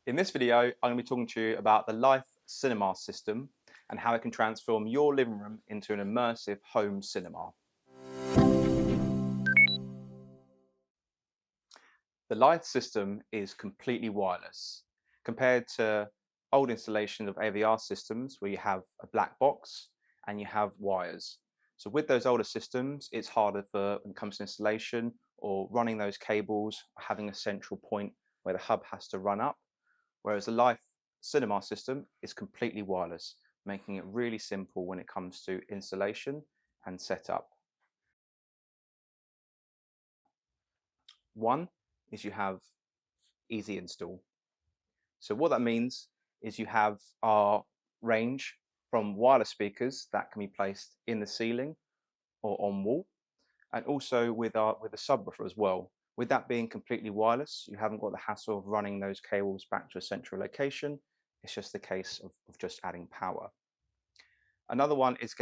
In this video, I'm going to be talking to you about the Lithe cinema system and how it can transform your living room into an immersive home cinema. The Lithe system is completely wireless compared to old installations of AVR systems where you have a black box and you have wires. So with those older systems, it's harder when it comes to installation or running those cables, having a central point where the hub has to run up. Whereas the Lithe cinema system is completely wireless, making it really simple when it comes to installation and setup. One is you have easy install. So what that means is you have our range from wireless speakers that can be placed in the ceiling or on wall, and also with the subwoofer as well. With that being completely wireless, you haven't got the hassle of running those cables back to a central location. It's just a case of just adding power. Another one is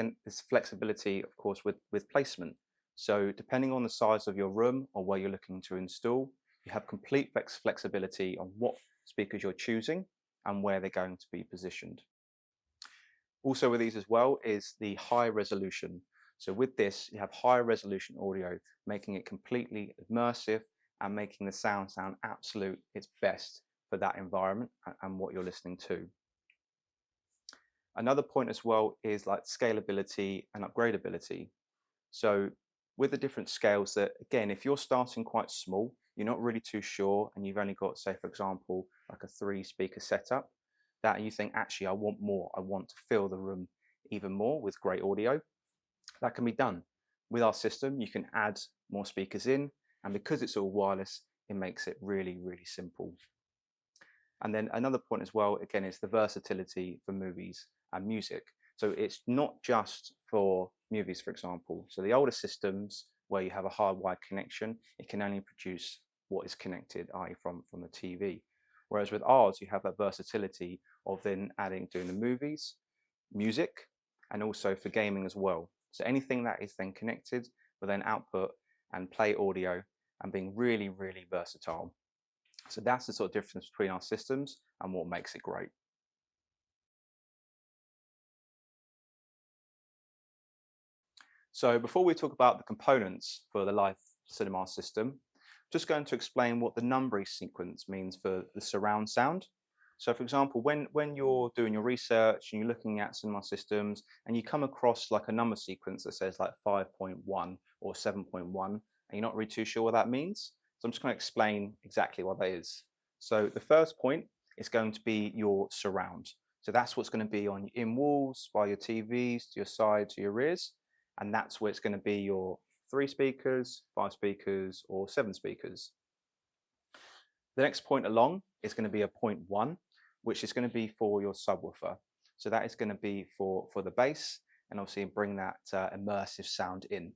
flexibility, of course, with placement. So depending on the size of your room or where you're looking to install, you have complete flexibility on what speakers you're choosing and where they're going to be positioned. Also with these as well is the high resolution. So with this, you have high resolution audio, making it completely immersive and making the sound absolute its best for that environment and what you're listening to. Another point as well is like scalability and upgradability. So with the different scales that, again, if you're starting quite small, you're not really too sure, and you've only got, say, for example, like a 3-speaker setup, that you think, actually, I want more. I want to fill the room even more with great audio. That can be done. With our system, you can add more speakers in, and because it's all wireless, it makes it really, really simple. And then another point as well, again, is the versatility for movies and music. So it's not just for movies, for example. So the older systems where you have a hardwired connection, it can only produce what is connected, i.e. from the TV. Whereas with ours, you have that versatility of then doing the movies, music, and also for gaming as well. So anything that is then connected will then output and play audio and being really, really versatile. So that's the sort of difference between our systems and what makes it great. So before we talk about the components for the Lithe cinema system, I'm just going to explain what the numbering sequence means for the surround sound. So for example, when you're doing your research and you're looking at cinema systems and you come across like a number sequence that says like 5.1 or 7.1, and you're not really too sure what that means, so I'm just going to explain exactly what that is. So the first point is going to be your surround. So that's what's going to be on your in walls, by your TVs, to your sides, to your rears. And that's where it's going to be your 3 speakers, 5 speakers, or 7 speakers. The next point along is going to be a point 1, which is going to be for your subwoofer. So that is going to be for the bass and obviously bring that immersive sound in.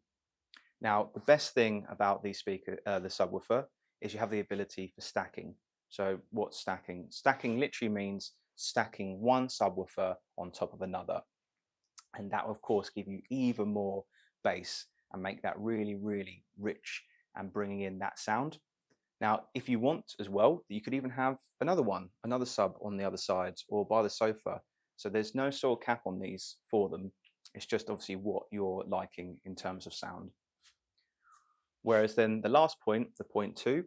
Now, the best thing about the subwoofer is you have the ability for stacking. So what's stacking? Stacking literally means stacking one subwoofer on top of another. And that will, of course, give you even more bass and make that really, really rich and bringing in that sound. Now, if you want as well, you could even have another sub on the other side or by the sofa. So there's no sort of cap on these for them. It's just obviously what you're liking in terms of sound. Whereas then the last point, the point 2,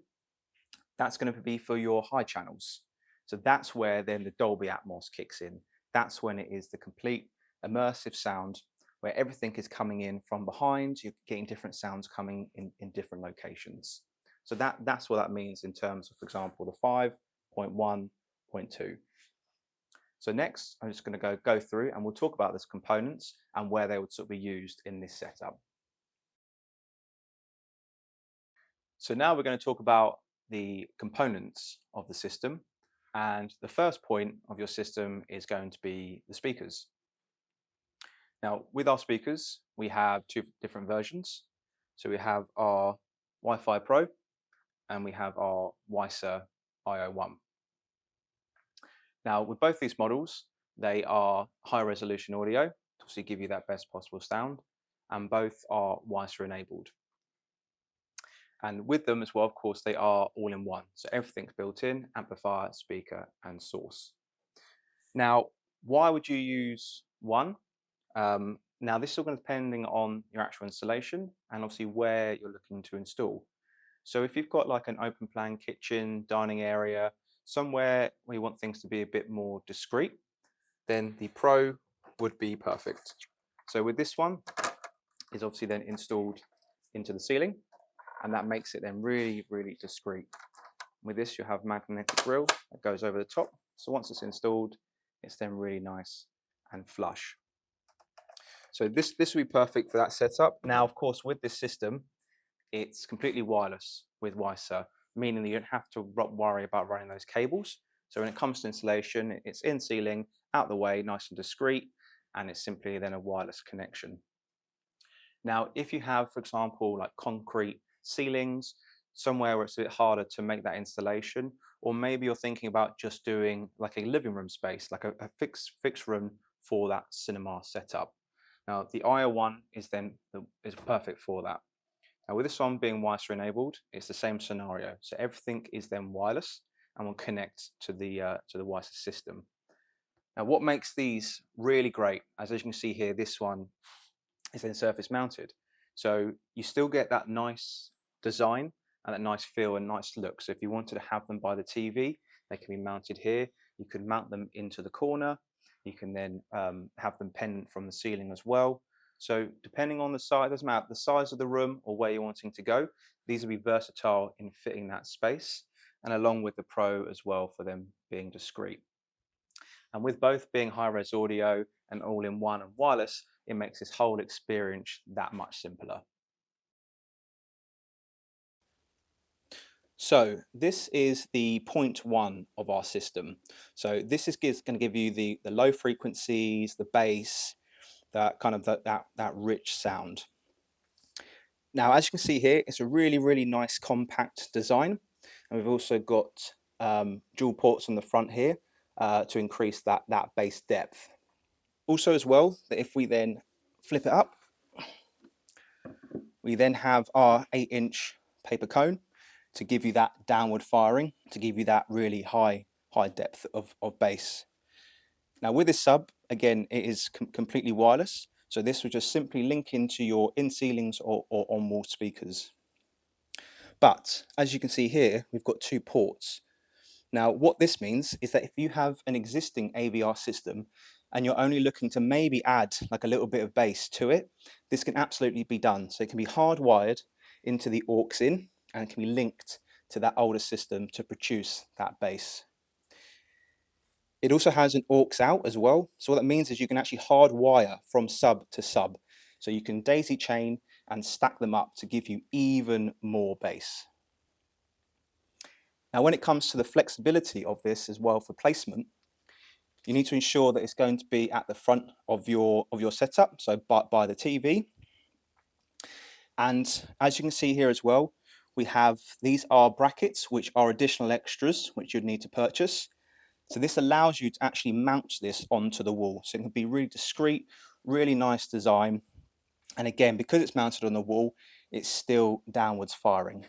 that's going to be for your high channels. So that's where then the Dolby Atmos kicks in. That's when it is the complete immersive sound where everything is coming in from behind. You're getting different sounds coming in different locations. So that's what that means in terms of, for example, the 5.1, point 2. So next, I'm just going to go through and we'll talk about these components and where they would sort of be used in this setup. So now we're going to talk about the components of the system. And the first point of your system is going to be the speakers. Now, with our speakers, we have 2 different versions. So we have our Wi-Fi Pro and we have our WiSA IO1. Now, with both these models, they are high resolution audio to obviously give you that best possible sound, and both are WiSA enabled. And with them as well, of course, they are all in one. So everything's built in: amplifier, speaker, and source. Now, why would you use one? Now, this is all going to depending on your actual installation and obviously where you're looking to install. So if you've got like an open plan kitchen, dining area, somewhere where you want things to be a bit more discreet, then the Pro would be perfect. So with this one, is obviously then installed into the ceiling, and that makes it then really, really discreet. With this, you have magnetic grille that goes over the top. So once it's installed, it's then really nice and flush. So this will be perfect for that setup. Now, of course, with this system, it's completely wireless with WiSA, meaning that you don't have to worry about running those cables. So when it comes to installation, it's in ceiling, out the way, nice and discreet, and it's simply then a wireless connection. Now, if you have, for example, like concrete ceilings, somewhere where it's a bit harder to make that installation, or maybe you're thinking about just doing like a living room space, like a fixed room for that cinema setup. Now, the IO1 is perfect for that. Now, with this one being WiSA enabled, it's the same scenario. So everything is then wireless and will connect to the WiSA system. Now, what makes these really great, as you can see here, this one is then surface mounted. So you still get that nice design and that nice feel and nice look. So if you wanted to have them by the TV, they can be mounted here. You could mount them into the corner. You can then have them pendant from the ceiling as well. So depending on the size, doesn't matter the size of the room or where you're wanting to go, these will be versatile in fitting that space, and along with the Pro as well for them being discreet. And with both being high-res audio and all-in-one and wireless, it makes this whole experience that much simpler. So this is the point one of our system. So this is going to give you the low frequencies, the bass, that kind of that rich sound. Now, as you can see here, it's a really, really nice compact design. And we've also got dual ports on the front here to increase that bass depth. Also as well, that if we then flip it up, we then have our 8-inch paper cone to give you that downward firing, to give you that really high depth of bass. Now with this sub, again, it is completely wireless. So this will just simply link into your in-ceilings or on-wall speakers. But as you can see here, we've got 2 ports. Now what this means is that if you have an existing AVR system and you're only looking to maybe add like a little bit of bass to it, this can absolutely be done. So it can be hardwired into the aux in, and it can be linked to that older system to produce that bass. It also has an aux out as well. So what that means is you can actually hardwire from sub to sub. So you can daisy chain and stack them up to give you even more bass. Now, when it comes to the flexibility of this as well for placement, you need to ensure that it's going to be at the front of your setup, so by the TV. And as you can see here as well, we have, these are brackets, which are additional extras, which you'd need to purchase. So this allows you to actually mount this onto the wall. So it can be really discreet, really nice design. And again, because it's mounted on the wall, it's still downwards firing.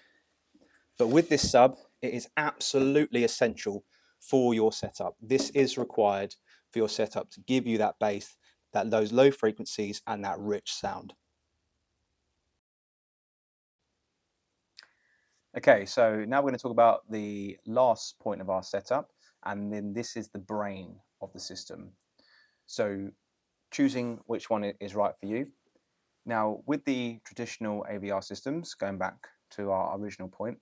But with this sub, it is absolutely essential for your setup. This is required for your setup to give you that bass, those low frequencies and that rich sound. Okay, so now we're going to talk about the last point of our setup, and then this is the brain of the system. So choosing which one is right for you. Now, with the traditional AVR systems, going back to our original point,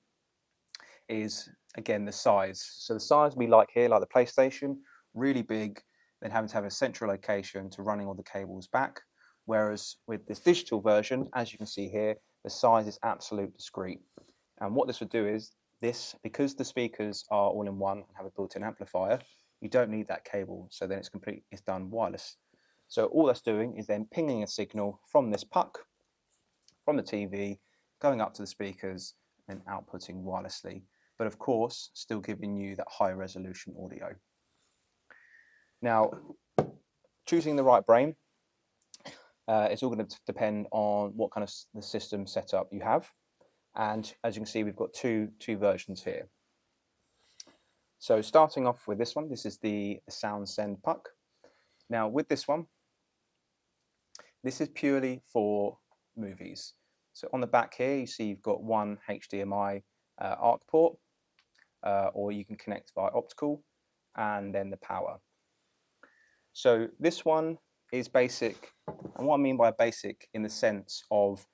is again the size. So the size we like here, like the PlayStation, really big, then having to have a central location to running all the cables back. Whereas with this digital version, as you can see here, the size is absolute discreet. And what this would do is because the speakers are all in one and have a built-in amplifier, you don't need that cable. So then it's done wireless. So all that's doing is then pinging a signal from this puck, from the TV, going up to the speakers and outputting wirelessly. But of course, still giving you that high resolution audio. Now, choosing the right brain, it's all going to depend on what kind of the system setup you have. And as you can see, we've got two versions here. So starting off with this one, this is the sound send puck. Now with this one, this is purely for movies. So on the back here, you see you've got one HDMI ARC port, or you can connect via optical, and then the power. So this one is basic, and what I mean by basic in the sense of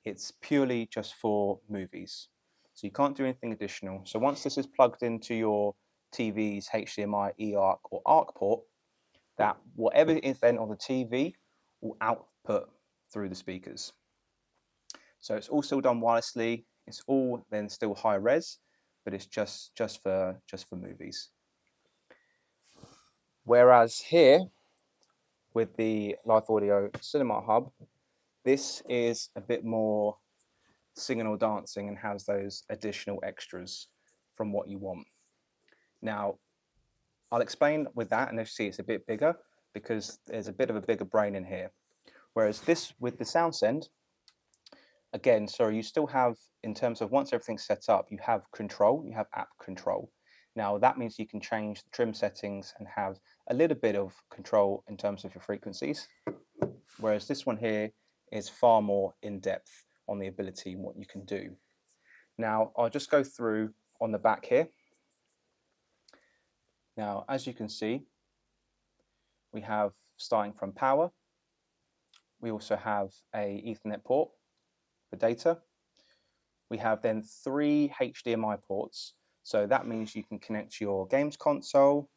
it's purely just for movies. So you can't do anything additional. So once this is plugged into your TV's HDMI, eARC or ARC port, that whatever is then on the TV will output through the speakers. So it's all still done wirelessly. It's all then still high res, but it's just for movies. Whereas here with the Lithe Audio Cinema Hub, this is a bit more singing or dancing and has those additional extras from what you want. Now, I'll explain with that, and as you see, it's a bit bigger because there's a bit of a bigger brain in here. Whereas this, with the sound send, again, so you still have, in terms of once everything's set up, you have control, you have app control. Now, that means you can change the trim settings and have a little bit of control in terms of your frequencies. Whereas this one here is far more in depth on the ability and what you can do. Now, I'll just go through on the back here. Now, as you can see, we have starting from power. We also have a Ethernet port for data. We have then 3 HDMI ports. So that means you can connect your games console,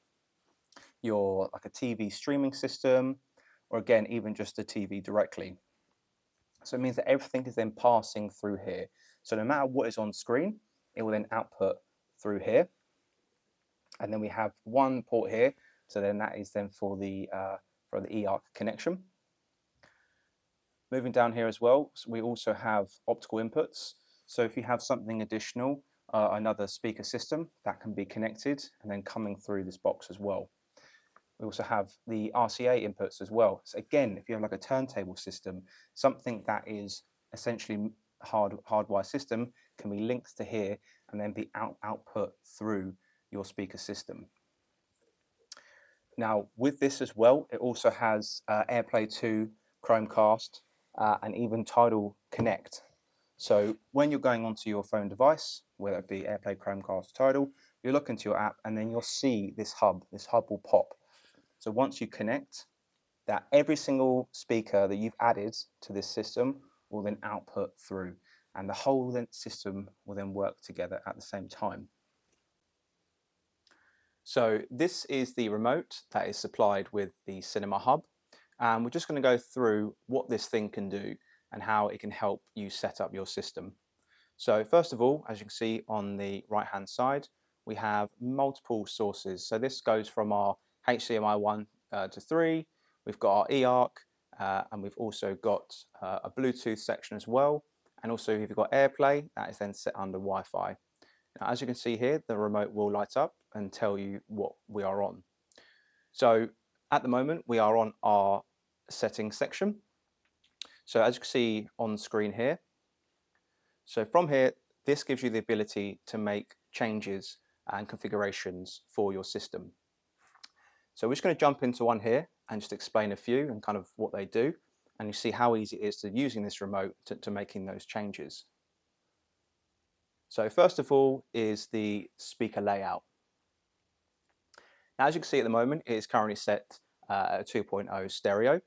your like a TV streaming system, or again, even just the TV directly. So it means that everything is then passing through here. So no matter what is on screen, it will then output through here. And then we have one port here. So then that is then for the eARC connection. Moving down here as well, so we also have optical inputs. So if you have something additional, another speaker system that can be connected and then coming through this box as well. We also have the RCA inputs as well. So again, if you have like a turntable system, something that is essentially hardwired system can be linked to here and then be output through your speaker system. Now with this as well, it also has AirPlay 2, Chromecast, and even Tidal Connect. So when you're going onto your phone device, whether it be AirPlay, Chromecast, Tidal, you look into your app and then you'll see this hub. This hub will pop. So once you connect, that every single speaker that you've added to this system will then output through, and the whole system will then work together at the same time. So this is the remote that is supplied with the Cinema Hub, and we're just going to go through what this thing can do and how it can help you set up your system. So first of all, as you can see on the right hand side, we have multiple sources. So this goes from our HDMI 1 to 3, we've got our eARC, and we've also got a Bluetooth section as well, and also if you've got AirPlay, that is then set under Wi-Fi. Now, as you can see here, the remote will light up and tell you what we are on. So at the moment, we are on our settings section. So as you can see on screen here, so from here, this gives you the ability to make changes and configurations for your system. So we're just going to jump into one here and just explain a few and kind of what they do, and you see how easy it is to using this remote to making those changes. So first of all is the speaker layout. Now, as you can see at the moment, it is currently set at 2.0 stereo.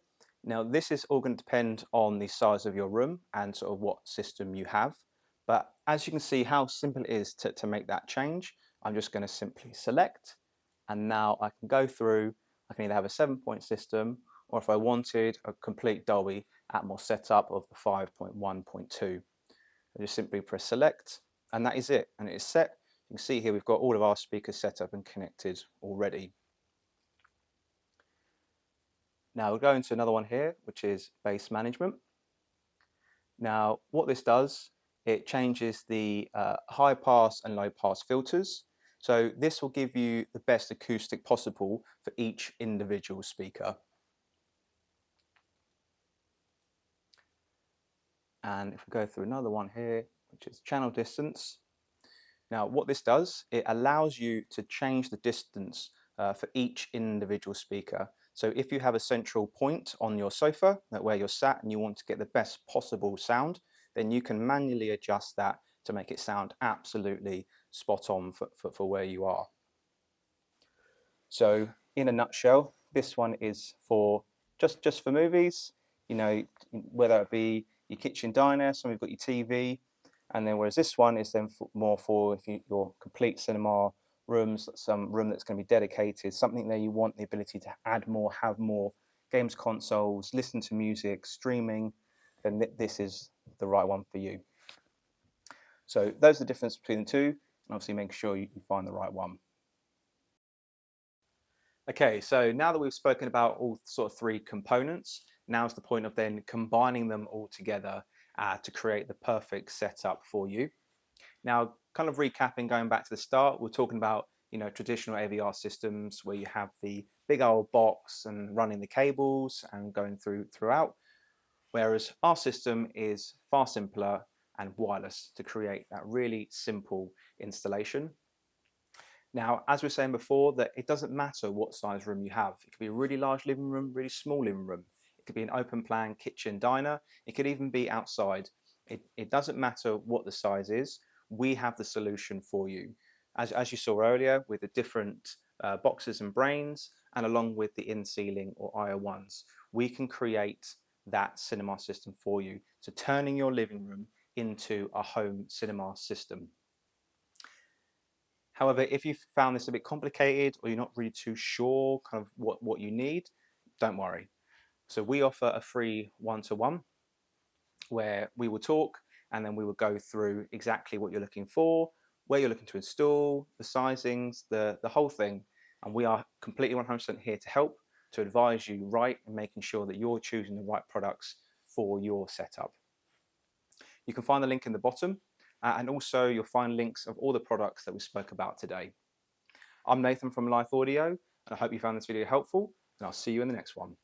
Now this is all going to depend on the size of your room and sort of what system you have. But as you can see how simple it is to make that change, I'm just going to simply select, and now I can go through. I can either have a 7-point system, or if I wanted a complete Dolby Atmos setup of the 5.1.2. I just simply press select, and that is it, and it is set. You can see here we've got all of our speakers set up and connected already. Now we'll go into another one here, which is bass management. Now what this does, it changes the high pass and low pass filters. So this will give you the best acoustic possible for each individual speaker. And if we go through another one here, which is channel distance. Now, what this does, it allows you to change the distance for each individual speaker. So if you have a central point on your sofa where you're sat and you want to get the best possible sound, then you can manually adjust that to make it sound absolutely spot on for where you are. So in a nutshell, this one is for just for movies, you know, whether it be your kitchen diner, some of you've got your TV, and then whereas this one is then more for your complete cinema rooms, some room that's going to be dedicated, something that you want the ability to add more, have more games consoles, listen to music, streaming, then this is the right one for you. So those are the difference between the two, and obviously make sure you find the right one. Okay, so now that we've spoken about all sort of three components, now's the point of then combining them all together to create the perfect setup for you. Now, kind of recapping, going back to the start, we're talking about, you know, traditional AVR systems where you have the big old box and running the cables and going throughout, whereas our system is far simpler and wireless to create that really simple installation. Now, as we were saying before, that it doesn't matter what size room you have. It could be a really large living room, really small living room. It could be an open plan kitchen diner. It could even be outside. It doesn't matter what the size is. We have the solution for you. As you saw earlier with the different boxes and brains, and along with the in-ceiling or IO1s, we can create that cinema system for you. So turning your living room into a home cinema system. However, if you found this a bit complicated or you're not really too sure kind of what you need, don't worry. So we offer a free one-to-one where we will talk and then we will go through exactly what you're looking for, where you're looking to install, the sizings, the whole thing. And we are completely 100% here to help, to advise you right and making sure that you're choosing the right products for your setup. You can find the link in the bottom. And also you'll find links of all the products that we spoke about today. I'm Nathan from Lithe Audio, and I hope you found this video helpful, and I'll see you in the next one.